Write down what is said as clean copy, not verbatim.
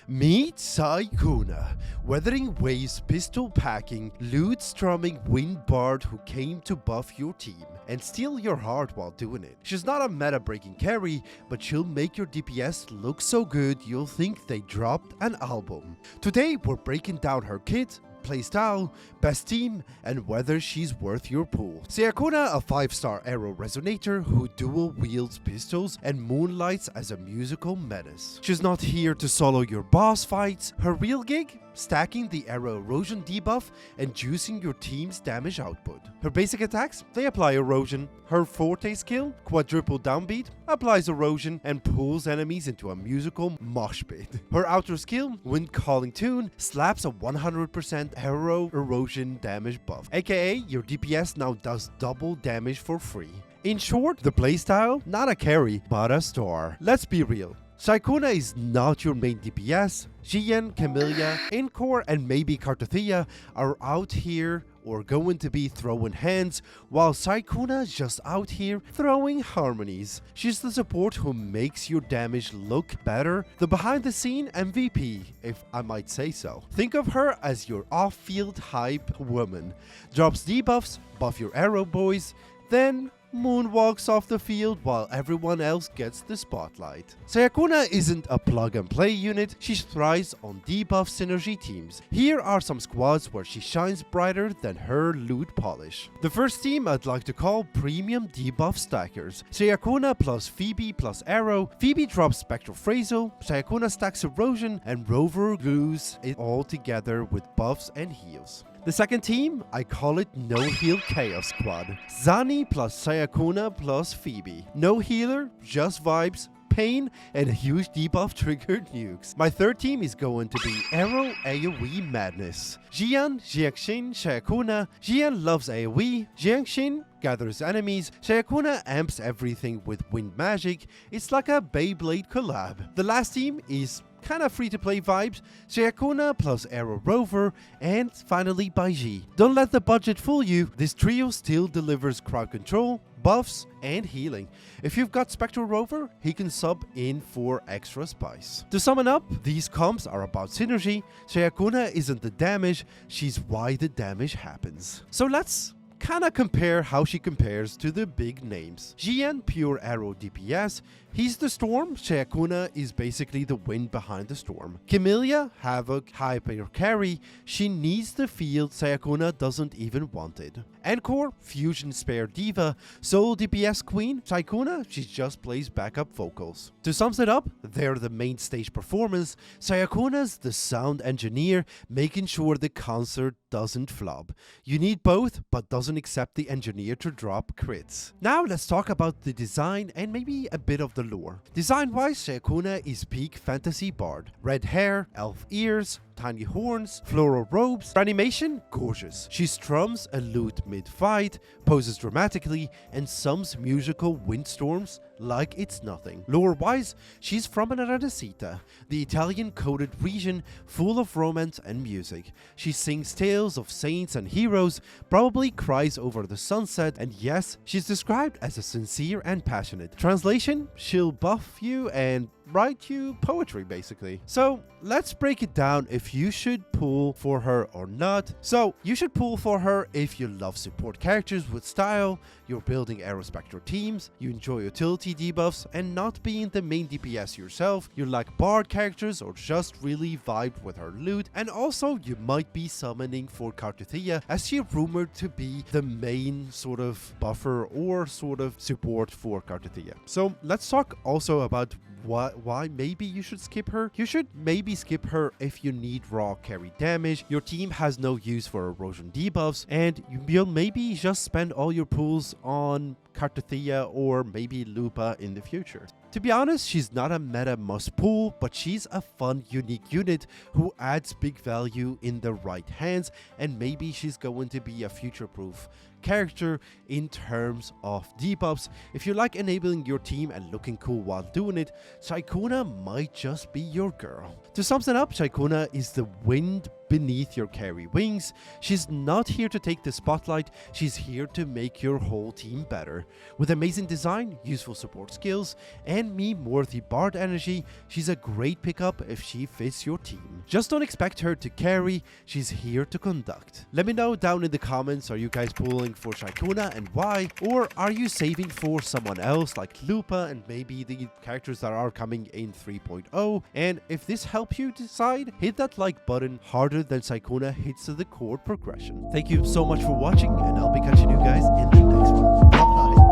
Meet Ciaccona, WutheringWaves pistol-packing, loot-strumming wind bard who came to buff your team and steal your heart while doing it. She's not a meta-breaking carry, but she'll make your DPS look so good you'll think they dropped an album. Today we're breaking down her kit, playstyle, best team, and whether she's worth your pool. Ciaccona, a 5-star Aero resonator who dual wields pistols and moonlights as a musical menace. She's not here to solo your boss fights. Her real gig? Stacking the Aero erosion debuff and juicing your team's damage output. Her basic attacks? They apply erosion. Her forte skill? Quadruple downbeat, applies erosion and pulls enemies into a musical mosh pit. Her outer skill? Wind calling tune, slaps a 100% Aero erosion damage buff, aka your DPS now does double damage for free. In short, the playstyle? Not a carry, but a star. Let's be real. Ciaccona is not your main DPS. Xian, Camellia, Encore, and maybe Cartethiya are out here or going to be throwing hands, while Ciaccona is just out here throwing harmonies. She's the support who makes your damage look better, the behind-the-scene MVP, if I might say so. Think of her as your off-field hype woman. Drops debuffs, buff your Aero boys, then moonwalks off the field while everyone else gets the spotlight. Ciaccona isn't a plug-and-play unit, she thrives on debuff synergy teams. Here are some squads where she shines brighter than her loot polish. The first team I'd like to call Premium Debuff Stackers. Ciaccona plus Phoebe plus Aero. Phoebe drops Spectral Phrasal, Ciaccona stacks Erosion, and Rover glues it all together with buffs and heals. The second team, I call it No Heal Chaos Squad. Zani plus Ciaccona plus Phoebe. No healer, just vibes, pain, and huge debuff triggered nukes. My third team is going to be Aero AoE Madness. Xian, Jiaxin, Ciaccona. Xian loves AoE. Jiaxin gathers enemies. Ciaccona amps everything with wind magic. It's like a Beyblade collab. The last team is kinda free-to-play vibes, Ciaccona plus Aero Rover, and finally Baiji. Don't let the budget fool you, this trio still delivers crowd control, buffs, and healing. If you've got Spectral Rover, he can sub in for extra spice. To sum it up, these comps are about synergy. Ciaccona isn't the damage, she's why the damage happens. So let's kinda compare how she compares to the big names. Xian, pure Aero DPS. He's the storm. Ciaccona is basically the wind behind the storm. Camellia, Havoc, hyper carry. She needs the field. Ciaccona doesn't even want it. Encore, fusion spare diva. Solo DPS queen. Ciaccona, she just plays backup vocals. To sum it up, they're the main stage performance. Ciaccona's the sound engineer, making sure the concert doesn't flop. You need both, but doesn't accept the engineer to drop crits. Now let's talk about the design and maybe a bit of the lore. Design-wise, Ciaccona is peak fantasy bard. Red hair, elf ears, tiny horns, floral robes. Animation, gorgeous. She strums a lute mid-fight, poses dramatically, and sums musical windstorms like it's nothing. Lore-wise, she's from Cartethiya, the Italian-coded region full of romance and music. She sings tales of saints and heroes, probably cries over the sunset, and yes, she's described as a sincere and passionate. Translation, she'll buff you and write you poetry basically. So let's break it down if you should pull for her or not. So you should pull for her if you love support characters with style, you're building Aerospectral teams, you enjoy utility debuffs and not being the main DPS yourself, you like bard characters or just really vibed with her loot, and also you might be summoning for Cartethiya as she rumored to be the main sort of buffer or sort of support for Cartethiya. So let's talk also about why maybe you should skip her. You should maybe skip her if you need raw carry damage, your team has no use for erosion debuffs, and you'll maybe just spend all your pools on Cartethiya or maybe Lupa in the future. To be honest, she's not a meta must pull, but she's a fun, unique unit who adds big value in the right hands, and maybe she's going to be a future-proof character in terms of debuffs. If you like enabling your team and looking cool while doing it, Ciaccona might just be your girl. To sum it up, Ciaccona is the wind beneath your carry wings. She's not here to take the spotlight, she's here to make your whole team better. With amazing design, useful support skills, and meme-worthy Bard energy, she's a great pickup if she fits your team. Just don't expect her to carry, she's here to conduct. Let me know down in the comments, are you guys pulling for Ciaccona and why? Or are you saving for someone else like Lupa and maybe the characters that are coming in 3.0? And if this helps you decide, hit that like button harder than Ciaccona hits the chord progression. Thank you so much for watching, and I'll be catching you guys in the next one. Bye bye.